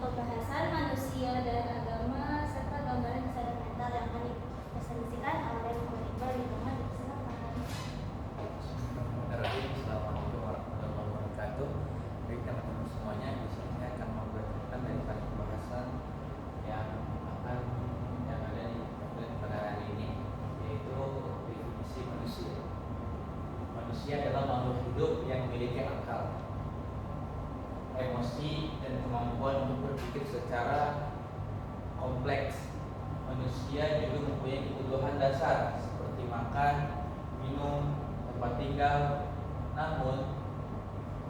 pembahasan manusia dan agama serta gambaran kesadaran mental yang akan dipresentasikan oleh Muhammad Iqbal di Muhammad. Silakan. Assalamualaikum warahmatullahi wabarakatuh. Baik teman-teman semuanya, di sini saya akan membacakan dari pembahasan yang ada di pada hari ini, yaitu definisi manusia. Manusia adalah makhluk hidup yang memiliki akal, emosi, dan kemampuan untuk berpikir secara kompleks. Manusia juga mempunyai kebutuhan dasar seperti makan, minum, tempat tinggal, namun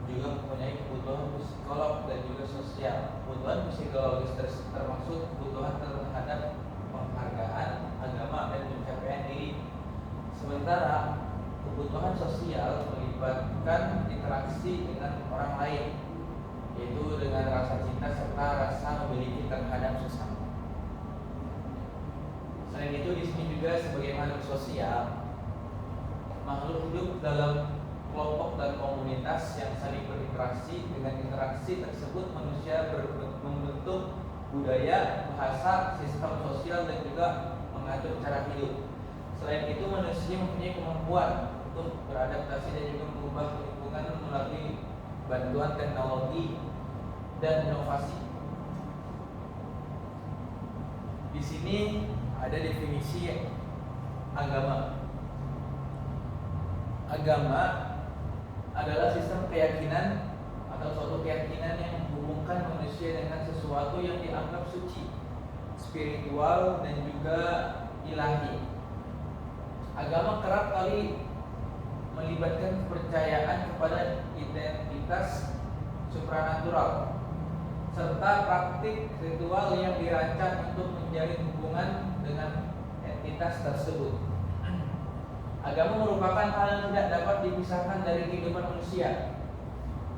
juga mempunyai kebutuhan psikolog dan juga sosial. Kebutuhan psikologis termasuk kebutuhan terhadap penghargaan, agama, dan pencapaian diri. Sementara kebutuhan sosial melibatkan interaksi dengan orang lain, yaitu dengan rasa cinta serta rasa memiliki terhadap sesama. Selain itu, di sini juga sebagai makhluk sosial, makhluk hidup dalam kelompok dan komunitas yang saling berinteraksi. Dengan interaksi tersebut, manusia membentuk budaya, bahasa, sistem sosial, dan juga mengatur cara hidup. Selain itu, manusia mempunyai kemampuan untuk beradaptasi dan juga mengubah lingkungan melalui bantuan teknologi dan inovasi. Di sini ada definisi agama. Agama adalah sistem keyakinan atau suatu keyakinan yang menghubungkan manusia dengan sesuatu yang dianggap suci, spiritual, dan juga ilahi. Agama kerap kali melibatkan kepercayaan kepada identitas supranatural serta praktik ritual yang dirancang untuk menjalin hubungan dengan entitas tersebut. Agama merupakan hal yang tidak dapat dipisahkan dari kehidupan manusia.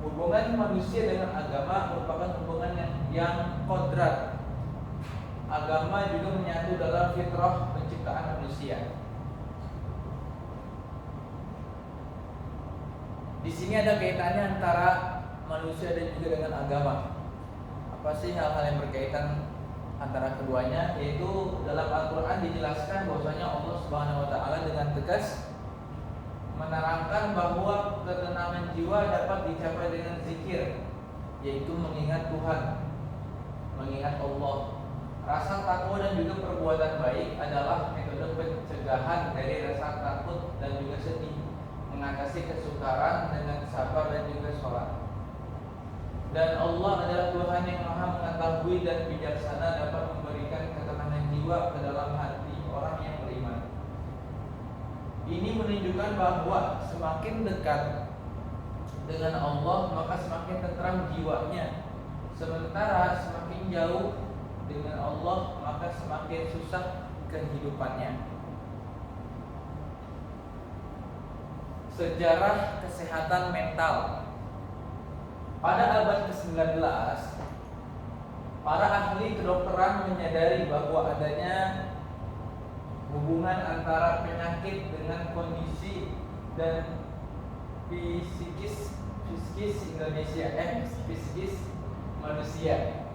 Hubungan manusia dengan agama merupakan hubungan yang kodrat. Agama juga menyatu dalam fitrah penciptaan manusia. Di sini ada kaitannya antara manusia dan juga dengan agama. Apa sih hal-hal yang berkaitan antara keduanya? Yaitu dalam Al-Quran dijelaskan bahwasanya Allah Subhanahu Wa Taala dengan tegas menerangkan bahwa ketenangan jiwa dapat dicapai dengan zikir, yaitu mengingat Tuhan, mengingat Allah. Rasa takwa dan juga perbuatan baik adalah metode pencegahan dari rasa takut dan juga sedih, mengatasi kesukaran dengan sabar dan juga sholat. Dan Allah adalah Tuhan yang maha mengetahui dan bijaksana, dapat memberikan ketenangan jiwa ke dalam hati orang yang beriman. Ini menunjukkan bahwa semakin dekat dengan Allah maka semakin tentram jiwanya, sementara semakin jauh dengan Allah maka semakin susah kehidupannya. Sejarah kesehatan mental. Pada abad ke-19, para ahli kedokteran menyadari bahwa adanya hubungan antara penyakit dengan kondisi dan psikis manusia.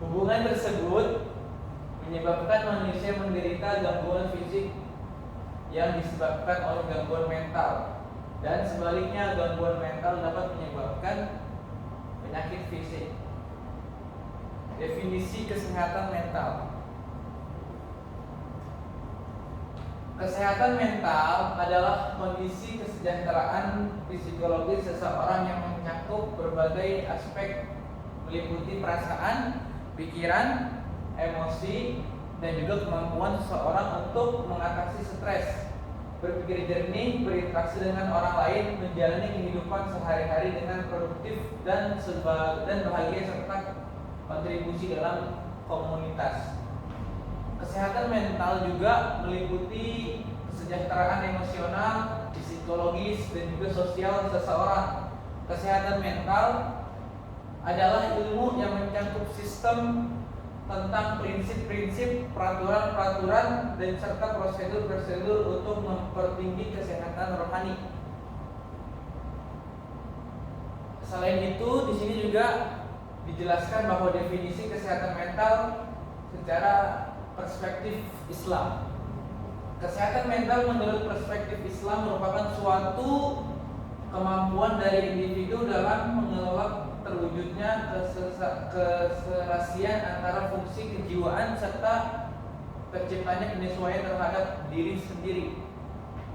Hubungan tersebut menyebabkan manusia menderita gangguan fisik yang disebabkan oleh gangguan mental, dan sebaliknya gangguan mental dapat menyebabkan penyakit fisik. Definisi kesehatan mental. Kesehatan mental adalah kondisi kesejahteraan psikologis seseorang yang mencakup berbagai aspek, meliputi perasaan, pikiran, emosi, dan juga kemampuan seseorang untuk mengatasi stres, berpikir jernih, berinteraksi dengan orang lain, menjalani kehidupan sehari-hari dengan produktif dan bahagia, serta kontribusi dalam komunitas. Kesehatan mental juga meliputi kesejahteraan emosional, psikologis, dan juga sosial seseorang. Kesehatan mental adalah ilmu yang mencakup sistem tentang prinsip-prinsip, peraturan-peraturan, dan serta prosedur-prosedur untuk mempertinggi kesehatan rohani. Selain itu, di sini juga dijelaskan bahwa definisi kesehatan mental secara perspektif Islam. Kesehatan mental menurut perspektif Islam merupakan suatu kemampuan dari individu dalam mengelola terwujudnya keserasian antara fungsi kejiwaan serta terciptanya penyesuaian terhadap diri sendiri,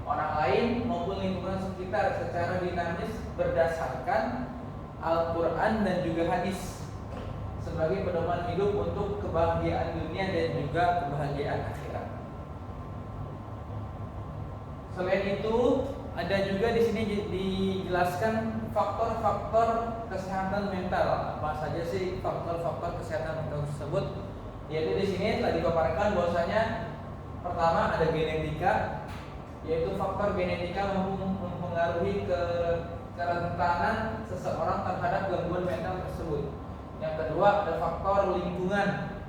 orang lain maupun lingkungan sekitar secara dinamis berdasarkan Al-Quran dan juga hadis sebagai pedoman hidup untuk kebahagiaan dunia dan juga kebahagiaan akhirat. Selain itu, ada juga di sini dijelaskan faktor-faktor kesehatan mental. Apa saja sih faktor-faktor kesehatan mental tersebut? Yaitu di sini telah dipaparkan bahwasanya pertama ada genetika, yaitu faktor genetika mempengaruhi kerentanan seseorang terhadap gangguan mental tersebut. Yang kedua ada faktor lingkungan,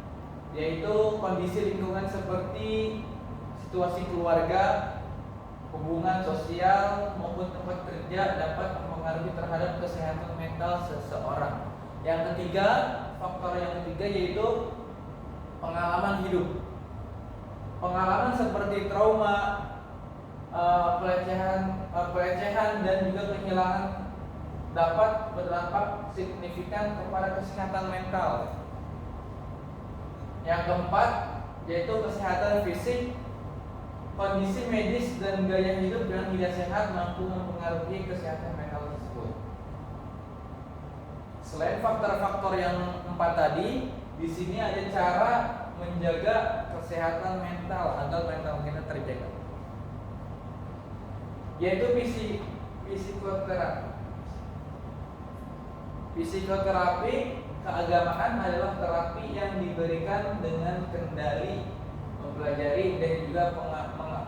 yaitu kondisi lingkungan seperti situasi keluarga, hubungan sosial maupun tempat kerja dapat mempengaruhi terhadap kesehatan mental seseorang. Yang ketiga, faktor yang ketiga yaitu pengalaman hidup. Pengalaman seperti trauma, pelecehan dan juga kehilangan dapat berdampak signifikan kepada kesehatan mental. Yang keempat yaitu kesehatan fisik. Kondisi medis dan gaya hidup yang tidak sehat mampu mempengaruhi kesehatan mental tersebut. Selain faktor-faktor yang empat tadi, di sini ada cara menjaga kesehatan mental agar mental kita terjaga, yaitu psikoterapi. Psikoterapi keagamaan adalah terapi yang diberikan dengan kendali mempelajari dan juga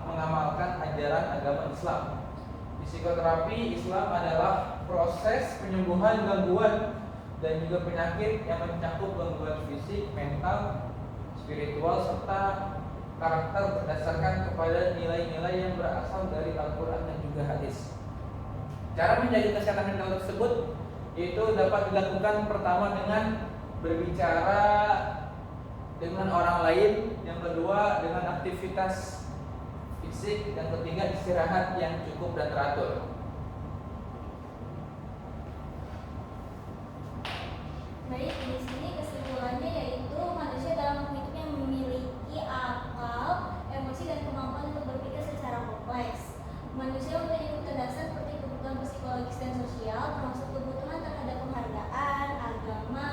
mengamalkan ajaran agama Islam. Psikoterapi Islam adalah proses penyembuhan gangguan dan juga penyakit yang mencakup gangguan fisik, mental, spiritual serta karakter berdasarkan kepada nilai-nilai yang berasal dari Al-Quran dan juga hadis. Cara menjaga kesehatan mental tersebut itu dapat dilakukan pertama dengan berbicara dengan orang lain, yang kedua dengan aktivitas fisik, dan ketiga istirahat yang cukup dan teratur. Baik, di sini kesimpulannya yaitu manusia dalam hidupnya memiliki akal, emosi dan kemampuan untuk berpikir secara kompleks. Manusia mempunyai kebutuhan dasar seperti kebutuhan psikologis dan sosial, termasuk kebutuhan terhadap penghargaan, agama,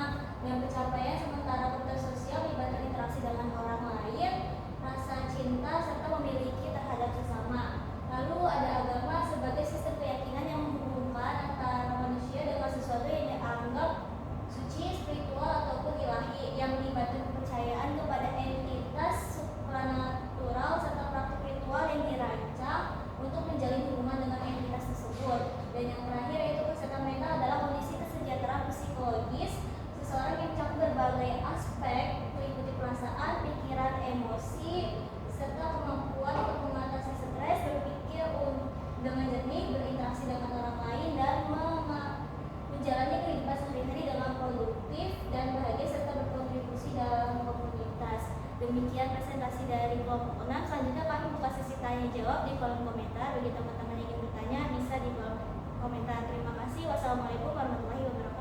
dan pencapaian, sementara kebutuhan sosial melibatkan interaksi dengan orang lain, rasa cinta, serta memiliki terhadap sesama. Lalu ada agama sebagai sistem keyakinan yang menghubungkan antara manusia dengan sesuatu yang dianggap suci, spiritual, ataupun ilahi, yang melibatkan kepercayaan kepada entitas supranatural serta praktik ritual yang dirancang untuk menjalin hubungan dengan entitas tersebut. Dan yang terakhir yaitu kesehatan mental adalah kondisi kesejahteraan psikologis seseorang yang mencakup berbagai aspek meliputi perasaan, pikiran, emosi, serta kemampuan untuk mengatasi stres, berpikir dengan jernih, berinteraksi dengan orang lain, dan menjalani kehidupan sehari-hari dengan produktif dan bahagia serta berkontribusi dalam komunitas. Demikian presentasi dari kelompok 6. Selanjutnya kami buka sesi tanya jawab di kolom komentar. Bagi teman-teman yang ingin bertanya bisa di kolom komentar. Terima kasih. Wassalamualaikum warahmatullahi wabarakatuh.